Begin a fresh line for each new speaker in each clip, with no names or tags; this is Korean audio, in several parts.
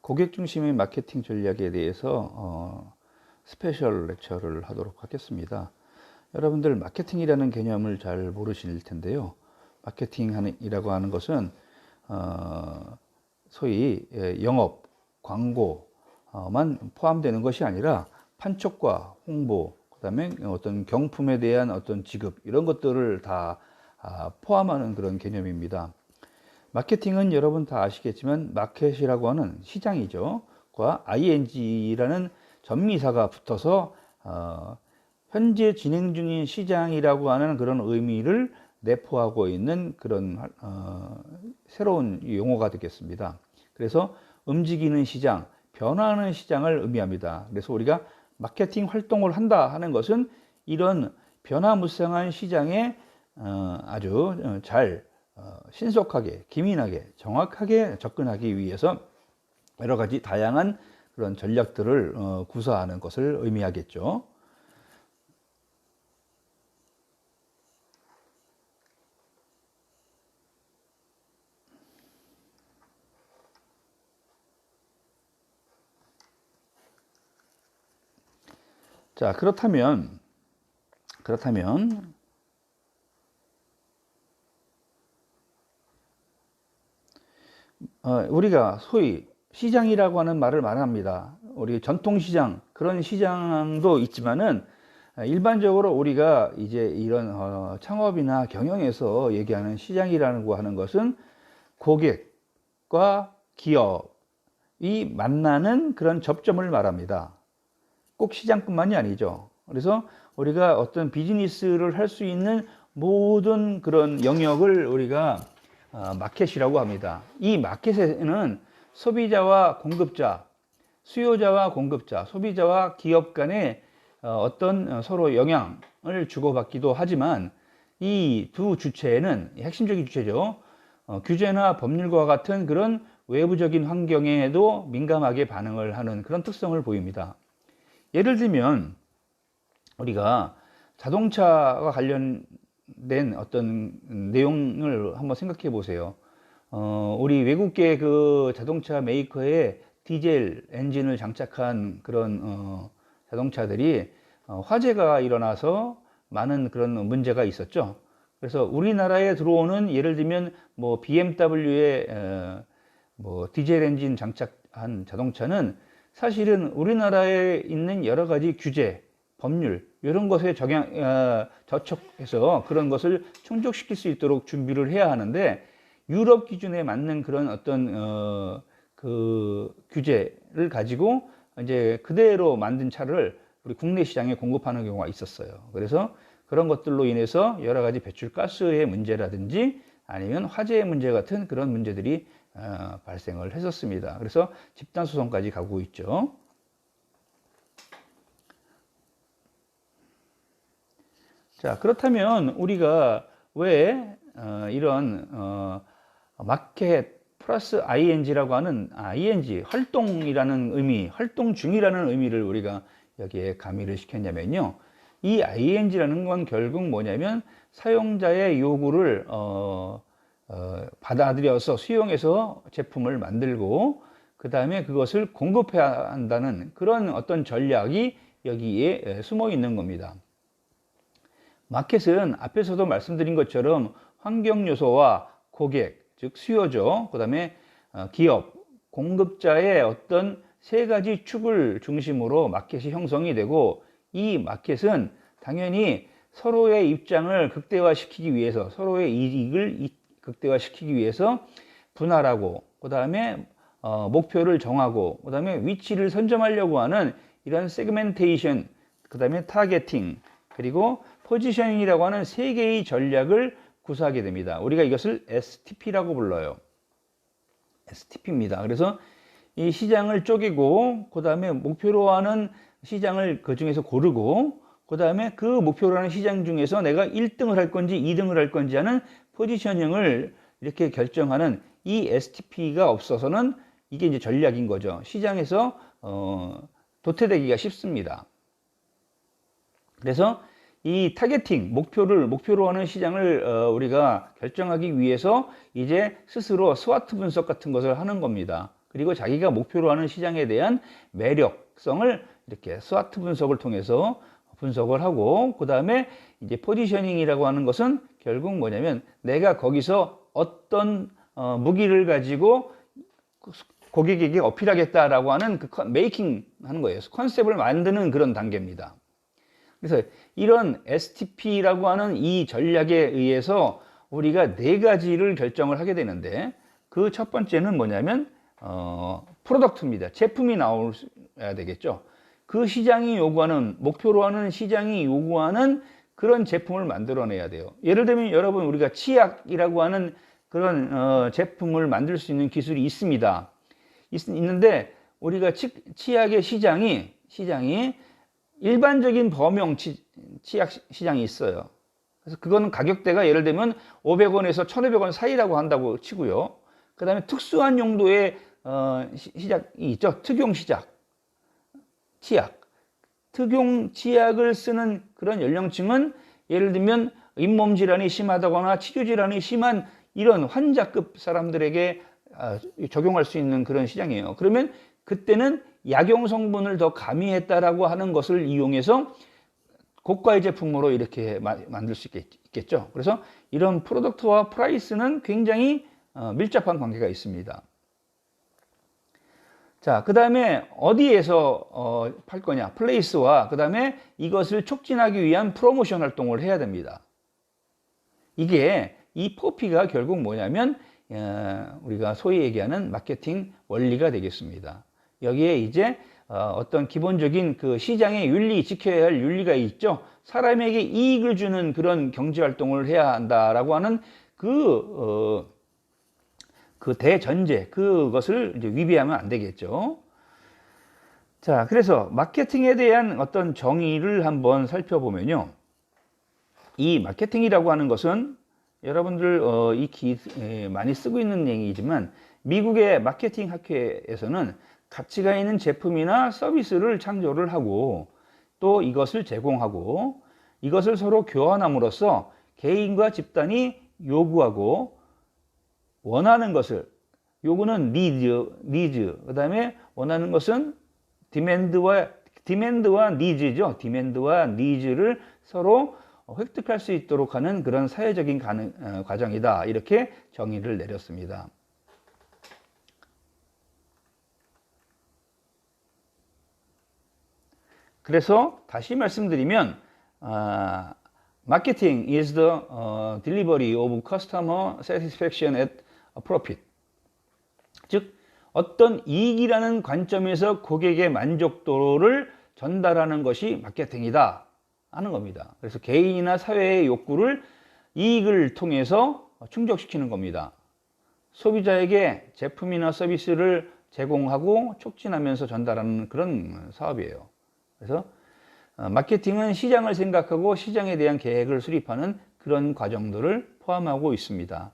고객 중심의 마케팅 전략에 대해서 스페셜 렉처를 하도록 하겠습니다. 여러분들 마케팅이라는 개념을 잘 모르실 텐데요. 마케팅이라고 하는 것은 소위 영업, 광고만 포함되는 것이 아니라 판촉과 홍보, 그다음에 어떤 경품에 대한 어떤 지급, 이런 것들을 다 포함하는 그런 개념입니다. 마케팅은 여러분 다 아시겠지만 마켓이라고 하는 시장이죠. 과 ing라는 전미사가 붙어서 현재 진행 중인 시장이라고 하는 그런 의미를 내포하고 있는 그런 새로운 용어가 되겠습니다. 그래서 움직이는 시장, 변화하는 시장을 의미합니다. 그래서 우리가 마케팅 활동을 한다 하는 것은 이런 변화무쌍한 시장에 아주 잘 신속하게, 기민하게, 정확하게 접근하기 위해서 여러 가지 다양한 그런 전략들을 구사하는 것을 의미하겠죠. 자, 그렇다면 우리가 소위 시장이라고 하는 말을 말합니다. 우리 전통시장, 그런 시장도 있지만은 일반적으로 우리가 이제 이런 창업이나 경영에서 얘기하는 시장이라고 하는 것은 고객과 기업이 만나는 그런 접점을 말합니다. 꼭 시장뿐만이 아니죠. 그래서 우리가 어떤 비즈니스를 할 수 있는 모든 그런 영역을 우리가 마켓이라고 합니다. 이 마켓에는 소비자와 공급자, 수요자와 공급자, 소비자와 기업 간에 어떤 서로 영향을 주고받기도 하지만 이 두 주체는 핵심적인 주체죠. 규제나 법률과 같은 그런 외부적인 환경에도 민감하게 반응을 하는 그런 특성을 보입니다. 예를 들면 우리가 자동차와 관련된 어떤 내용을 한번 생각해 보세요. 우리 외국계 그 자동차 메이커의 디젤 엔진을 장착한 그런 자동차들이 화재가 일어나서 많은 그런 문제가 있었죠. 그래서 우리나라에 들어오는 예를 들면 뭐 BMW의 뭐 디젤 엔진 장착한 자동차는 사실은 우리나라에 있는 여러 가지 규제, 법률 이런 것에 저촉해서 그런 것을 충족시킬 수 있도록 준비를 해야 하는데 유럽 기준에 맞는 그런 어떤 그 규제를 가지고 이제 그대로 만든 차를 우리 국내 시장에 공급하는 경우가 있었어요. 그래서 그런 것들로 인해서 여러 가지 배출가스의 문제라든지 아니면 화재의 문제 같은 그런 문제들이 발생을 했었습니다. 그래서 집단 소송까지 가고 있죠. 자, 그렇다면 우리가 왜 이런 마켓 플러스 ing라고 하는 ing 활동이라는 의미, 활동 중이라는 의미를 우리가 여기에 가미를 시켰냐면요. 이 ing라는 건 결국 뭐냐면 사용자의 요구를 받아들여서 수용해서 제품을 만들고 그 다음에 그것을 공급해야 한다는 그런 어떤 전략이 여기에 숨어 있는 겁니다. 마켓은 앞에서도 말씀드린 것처럼 환경 요소와 고객, 즉 수요죠. 그 다음에 기업, 공급자의 어떤 세 가지 축을 중심으로 마켓이 형성이 되고 이 마켓은 당연히 서로의 입장을 극대화시키기 위해서 서로의 이익을 극대화시키기 위해서 분할하고 그 다음에 목표를 정하고 그 다음에 위치를 선점하려고 하는 이런 세그멘테이션, 그 다음에 타겟팅, 그리고 포지셔닝이라고 하는 세 개의 전략을 구사하게 됩니다. 우리가 이것을 STP라고 불러요. STP입니다. 그래서 이 시장을 쪼개고 그 다음에 목표로 하는 시장을 그 중에서 고르고 그 다음에 그 목표로 하는 시장 중에서 내가 1등을 할 건지 2등을 할 건지 하는 포지셔닝을 이렇게 결정하는 이 STP가 없어서는 이게 이제 전략인 거죠. 시장에서 도태되기가 쉽습니다. 그래서 이 타겟팅, 목표로 하는 시장을 우리가 결정하기 위해서 이제 스스로 스와트 분석 같은 것을 하는 겁니다. 그리고 자기가 목표로 하는 시장에 대한 매력성을 이렇게 스와트 분석을 통해서 분석을 하고, 그 다음에 이제 포지셔닝이라고 하는 것은 결국 뭐냐면 내가 거기서 어떤 무기를 가지고 고객에게 어필하겠다라고 하는 그 메이킹 하는 거예요. 컨셉을 만드는 그런 단계입니다. 그래서 이런 STP라고 하는 이 전략에 의해서 우리가 네 가지를 결정을 하게 되는데, 그 첫 번째는 뭐냐면 프로덕트입니다. 제품이 나와야 되겠죠. 그 시장이 요구하는, 목표로 하는 시장이 요구하는 그런 제품을 만들어내야 돼요. 예를 들면 여러분, 우리가 치약이라고 하는 그런 제품을 만들 수 있는 기술이 있습니다. 있는데 우리가 치약의 시장이 일반적인 범용 치약 시장이 있어요. 그래서 그거는 가격대가 예를 들면 500원에서 1,500원 사이라고 한다고 치고요. 그 다음에 특수한 용도의 시작이 있죠. 특용 시작, 치약. 특용 치약을 쓰는 그런 연령층은 예를 들면 잇몸 질환이 심하다거나 치주 질환이 심한 이런 환자급 사람들에게 적용할 수 있는 그런 시장이에요. 그러면 그때는 약용 성분을 더 가미했다라고 하는 것을 이용해서 고가의 제품으로 이렇게 만들 수 있겠죠. 그래서 이런 프로덕트와 프라이스는 굉장히 밀접한 관계가 있습니다. 자, 그 다음에 어디에서 팔 거냐, 플레이스와 그 다음에 이것을 촉진하기 위한 프로모션 활동을 해야 됩니다. 이게 이 포피가 결국 뭐냐면 우리가 소위 얘기하는 마케팅 원리가 되겠습니다. 여기에 이제 어떤 기본적인 그 시장의 윤리, 지켜야 할 윤리가 있죠. 사람에게 이익을 주는 그런 경제 활동을 해야 한다라고 하는 그 대전제, 그것을 이제 위배하면 안 되겠죠. 자, 그래서 마케팅에 대한 어떤 정의를 한번 살펴보면요. 이 마케팅이라고 하는 것은 여러분들 많이 쓰고 있는 얘기이지만, 미국의 마케팅 학회에서는 가치가 있는 제품이나 서비스를 창조를 하고 또 이것을 제공하고 이것을 서로 교환함으로써 개인과 집단이 요구하고 원하는 것을, 요구는 니즈, 그 다음에 원하는 것은 디맨드와 니즈죠. 디맨드와 니즈를 서로 획득할 수 있도록 하는 그런 사회적인 과정이다. 이렇게 정의를 내렸습니다. 그래서 다시 말씀드리면 Marketing is the delivery of customer satisfaction at a profit. 즉 어떤 이익이라는 관점에서 고객의 만족도를 전달하는 것이 마케팅이다 하는 겁니다. 그래서 개인이나 사회의 욕구를 이익을 통해서 충족시키는 겁니다. 소비자에게 제품이나 서비스를 제공하고 촉진하면서 전달하는 그런 사업이에요. 그래서 마케팅은 시장을 생각하고 시장에 대한 계획을 수립하는 그런 과정들을 포함하고 있습니다.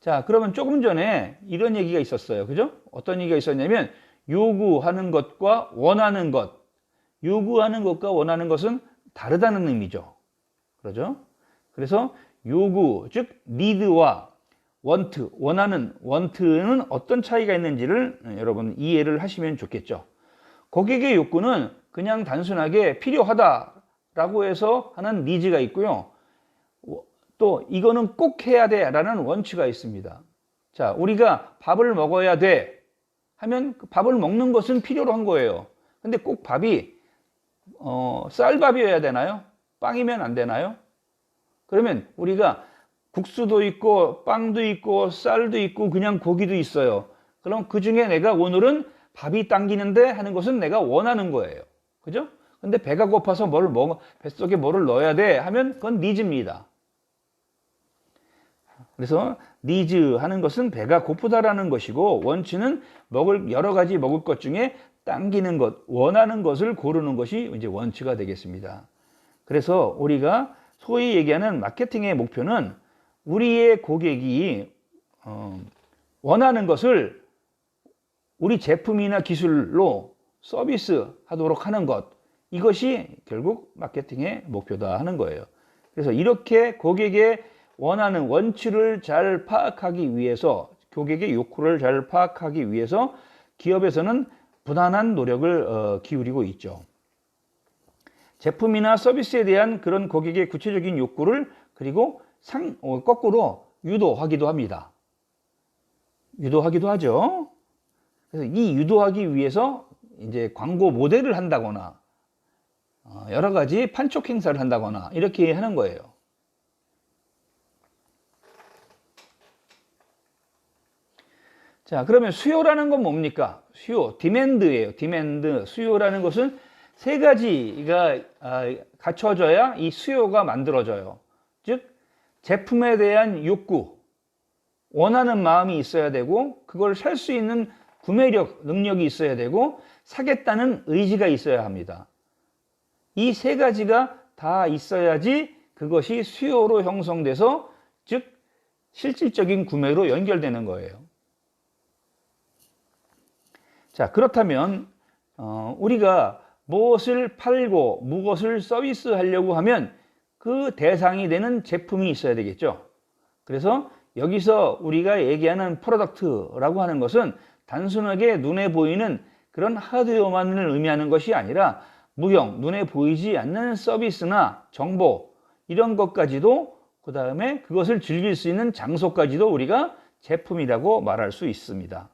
자, 그러면 조금 전에 이런 얘기가 있었어요. 그죠? 어떤 얘기가 있었냐면 요구하는 것과 원하는 것. 요구하는 것과 원하는 것은 다르다는 의미죠. 그러죠? 그래서 요구, 즉 need와 want, want는 어떤 차이가 있는지를 여러분 이해를 하시면 좋겠죠. 고객의 욕구는 그냥 단순하게 필요하다라고 해서 하는 니즈가 있고요. 또 이거는 꼭 해야 돼 라는 원치가 있습니다. 자, 우리가 밥을 먹어야 돼 하면 밥을 먹는 것은 필요로 한 거예요. 근데 꼭 밥이 쌀밥이어야 되나요? 빵이면 안 되나요? 그러면 우리가 국수도 있고 빵도 있고 쌀도 있고 그냥 고기도 있어요. 그럼 그 중에 내가 오늘은 밥이 당기는데 하는 것은 내가 원하는 거예요. 그죠? 근데 배가 고파서 뱃속에 뭐를 넣어야 돼 하면 그건 니즈입니다. 그래서 니즈 하는 것은 배가 고프다라는 것이고, 원치는 여러 가지 먹을 것 중에 당기는 것, 원하는 것을 고르는 것이 이제 원치가 되겠습니다. 그래서 우리가 소위 얘기하는 마케팅의 목표는 우리의 고객이 원하는 것을 우리 제품이나 기술로 서비스 하도록 하는 것, 이것이 결국 마케팅의 목표다 하는 거예요. 그래서 이렇게 고객의 원하는 원치를 잘 파악하기 위해서, 고객의 욕구를 잘 파악하기 위해서 기업에서는 부단한 노력을 기울이고 있죠. 제품이나 서비스에 대한 그런 고객의 구체적인 욕구를 그리고 거꾸로 유도하기도 합니다. 유도하기도 하죠. 그래서 이 유도하기 위해서 이제 광고 모델을 한다거나 여러 가지 판촉 행사를 한다거나 이렇게 하는 거예요. 자, 그러면 수요라는 건 뭡니까? 수요, 디맨드예요. 디맨드. 수요라는 것은 세 가지가 갖춰져야 이 수요가 만들어져요. 즉, 제품에 대한 욕구, 원하는 마음이 있어야 되고, 그걸 살 수 있는 구매력, 능력이 있어야 되고, 사겠다는 의지가 있어야 합니다. 이 세 가지가 다 있어야지 그것이 수요로 형성돼서, 즉, 실질적인 구매로 연결되는 거예요. 자, 그렇다면 우리가 무엇을 팔고 무엇을 서비스하려고 하면 그 대상이 되는 제품이 있어야 되겠죠. 그래서 여기서 우리가 얘기하는 프로덕트라고 하는 것은 단순하게 눈에 보이는 그런 하드웨어만을 의미하는 것이 아니라 무형, 눈에 보이지 않는 서비스나 정보 이런 것까지도, 그 다음에 그것을 즐길 수 있는 장소까지도 우리가 제품이라고 말할 수 있습니다.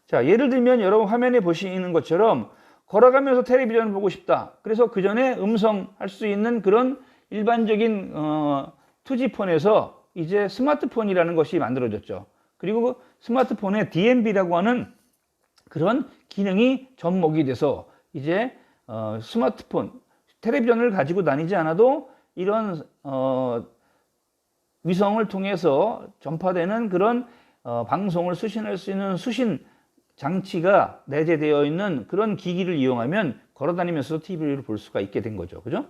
자, 예를 들면 여러분 화면에 보시는 것처럼 걸어가면서 텔레비전을 보고 싶다. 그래서 그 전에 음성 할 수 있는 그런 일반적인 2G폰에서 이제 스마트폰이라는 것이 만들어졌죠. 그리고 스마트폰에 DMB라고 하는 그런 기능이 접목이 돼서 이제 스마트폰, 텔레비전을 가지고 다니지 않아도 이런 위성을 통해서 전파되는 그런 방송을 수신할 수 있는 수신 장치가 내재되어 있는 그런 기기를 이용하면 걸어다니면서 TV를 볼 수가 있게 된 거죠. 그죠?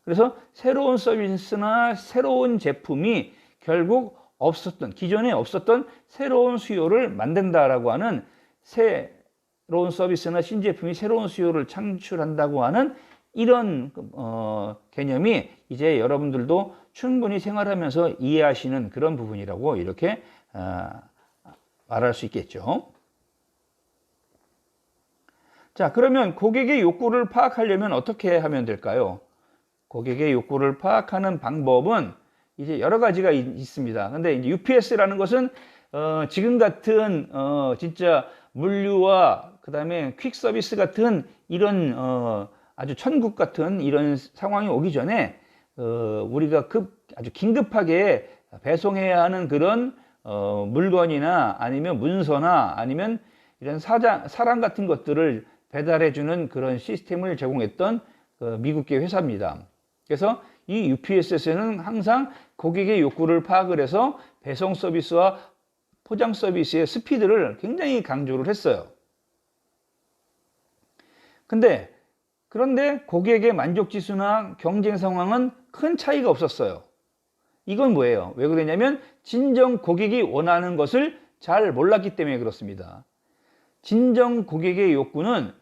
그래서 새로운 서비스나 새로운 제품이 결국 기존에 없었던 새로운 수요를 만든다라고 하는, 새로운 서비스나 신제품이 새로운 수요를 창출한다고 하는 이런 개념이 이제 여러분들도 충분히 생활하면서 이해하시는 그런 부분이라고 이렇게 말할 수 있겠죠. 자, 그러면 고객의 욕구를 파악하려면 어떻게 하면 될까요? 고객의 욕구를 파악하는 방법은 이제 여러 가지가 있습니다. 근데 이제 UPS라는 것은 지금 같은 진짜 물류와 그다음에 퀵 서비스 같은 이런 아주 천국 같은 이런 상황이 오기 전에 우리가 아주 긴급하게 배송해야 하는 그런 물건이나 아니면 문서나 아니면 이런 사람 같은 것들을 배달해주는 그런 시스템을 제공했던 미국계 회사입니다. 그래서 이 UPS에서는 항상 고객의 욕구를 파악을 해서 배송 서비스와 포장 서비스의 스피드를 굉장히 강조를 했어요. 그런데 고객의 만족 지수나 경쟁 상황은 큰 차이가 없었어요. 이건 뭐예요? 왜 그러냐면 진정 고객이 원하는 것을 잘 몰랐기 때문에 그렇습니다. 진정 고객의 욕구는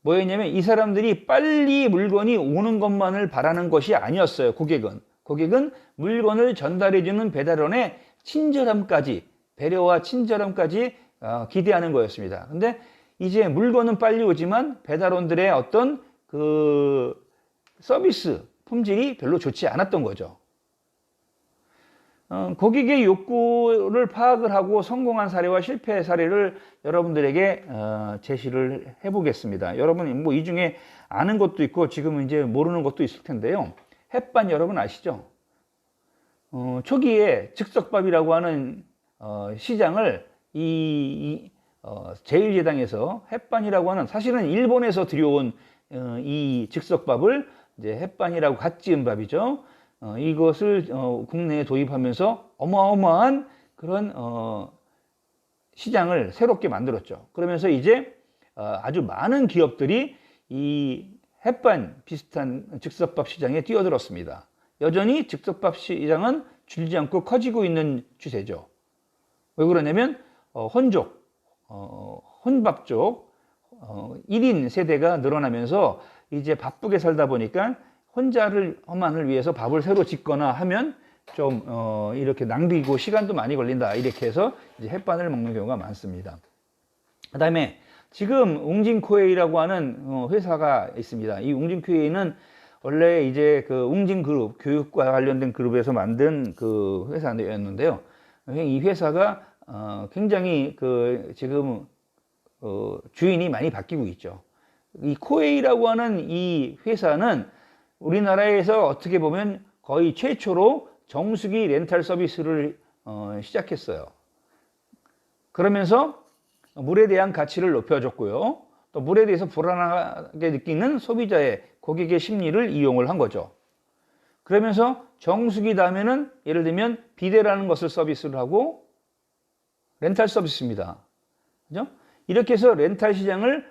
뭐였냐면 이 사람들이 빨리 물건이 오는 것만을 바라는 것이 아니었어요. 고객은 물건을 전달해주는 배달원의 친절함까지, 배려와 친절함까지 기대하는 거였습니다. 근데 이제 물건은 빨리 오지만 배달원들의 어떤 그 서비스 품질이 별로 좋지 않았던 거죠. 고객의 욕구를 파악을 하고 성공한 사례와 실패 사례를 여러분들에게 제시를 해보겠습니다. 여러분 뭐 이 중에 아는 것도 있고 지금 이제 모르는 것도 있을 텐데요. 햇반 여러분 아시죠? 초기에 즉석밥이라고 하는 시장을 제1야당에서 햇반이라고 하는, 사실은 일본에서 들여온 이 즉석밥을 이제 햇반이라고 갓 지은 밥이죠. 이것을 국내에 도입하면서 어마어마한 그런 시장을 새롭게 만들었죠. 그러면서 이제 아주 많은 기업들이 이 햇반 비슷한 즉석밥 시장에 뛰어들었습니다. 여전히 즉석밥 시장은 줄지 않고 커지고 있는 추세죠. 왜 그러냐면 혼밥족 1인 세대가 늘어나면서 이제 바쁘게 살다 보니까 혼자만을 위해서 밥을 새로 짓거나 하면 좀 이렇게 낭비고 시간도 많이 걸린다 이렇게 해서 이제 햇반을 먹는 경우가 많습니다. 그다음에 지금 웅진코웨이라고 하는 회사가 있습니다. 이 웅진코웨이는 원래 이제 그 웅진그룹 교육과 관련된 그룹에서 만든 그 회사였는데요. 이 회사가 굉장히 그 지금 주인이 많이 바뀌고 있죠. 이 코웨이라고 하는 이 회사는 우리나라에서 어떻게 보면 거의 최초로 정수기 렌탈 서비스를 시작했어요. 그러면서 물에 대한 가치를 높여줬고요. 또 물에 대해서 불안하게 느끼는 소비자의 고객의 심리를 이용을 한 거죠. 그러면서 정수기 다음에는 예를 들면 비데라는 것을 서비스를 하고 렌탈 서비스입니다. 그죠? 이렇게 해서 렌탈 시장을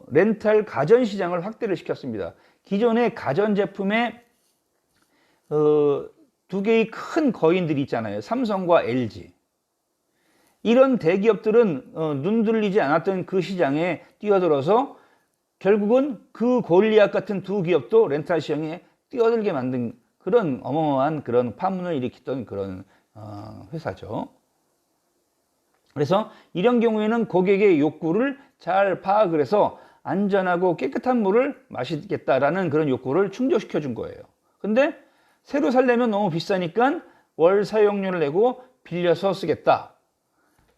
렌탈 가전 시장을 확대를 시켰습니다. 기존의 가전 제품에 두 개의 큰 거인들이 있잖아요. 삼성과 LG. 이런 대기업들은 눈 들리지 않았던 그 시장에 뛰어들어서 결국은 그 골리앗 같은 두 기업도 렌탈 시장에 뛰어들게 만든 그런 어마어마한 그런 파문을 일으켰던 그런 회사죠. 그래서 이런 경우에는 고객의 욕구를 잘 파악을 해서 안전하고 깨끗한 물을 마시겠다라는 그런 욕구를 충족시켜 준 거예요. 근데 새로 살려면 너무 비싸니까 월 사용료를 내고 빌려서 쓰겠다.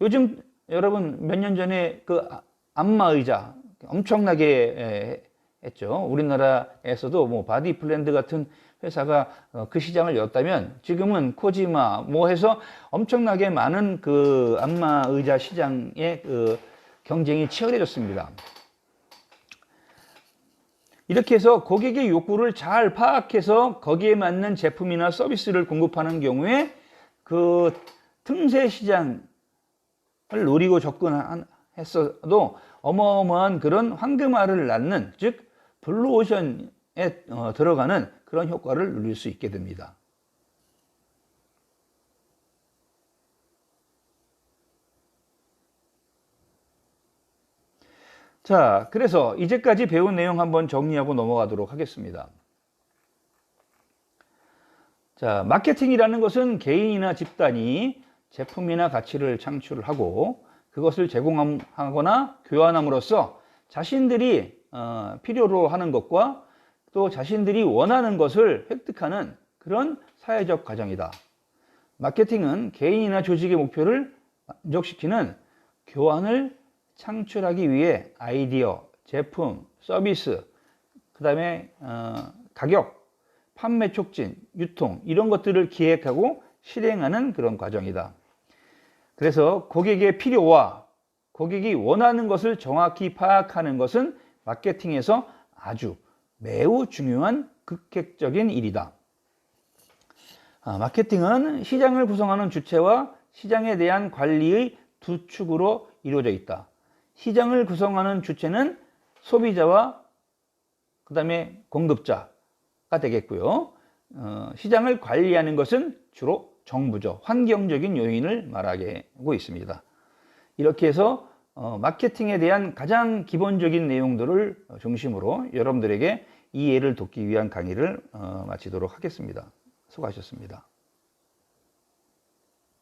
요즘 여러분 몇 년 전에 그 안마의자 엄청나게 했죠. 우리나라에서도 뭐 바디플랜드 같은 회사가 그 시장을 였다면 지금은 코지마 뭐 해서 엄청나게 많은 그 안마의자 시장의 그 경쟁이 치열해졌습니다. 이렇게 해서 고객의 욕구를 잘 파악해서 거기에 맞는 제품이나 서비스를 공급하는 경우에 그 틈새 시장을 노리고 접근했어도 어마어마한 그런 황금알을 낳는, 즉 블루오션에 들어가는 그런 효과를 누릴 수 있게 됩니다. 자, 그래서 이제까지 배운 내용 한번 정리하고 넘어가도록 하겠습니다. 자, 마케팅이라는 것은 개인이나 집단이 제품이나 가치를 창출하고 그것을 제공하거나 교환함으로써 자신들이 필요로 하는 것과 또 자신들이 원하는 것을 획득하는 그런 사회적 과정이다. 마케팅은 개인이나 조직의 목표를 만족시키는 교환을 창출하기 위해 아이디어, 제품, 서비스, 그 다음에 가격, 판매 촉진, 유통 이런 것들을 기획하고 실행하는 그런 과정이다. 그래서 고객의 필요와 고객이 원하는 것을 정확히 파악하는 것은 마케팅에서 아주 매우 중요한 극획적인 일이다. 마케팅은 시장을 구성하는 주체와 시장에 대한 관리의 두 축으로 이루어져 있다. 시장을 구성하는 주체는 소비자와 그 다음에 공급자가 되겠고요. 시장을 관리하는 것은 주로 정부죠. 환경적인 요인을 말하고 있습니다. 이렇게 해서 마케팅에 대한 가장 기본적인 내용들을 중심으로 여러분들에게 이해를 돕기 위한 강의를 마치도록 하겠습니다. 수고하셨습니다.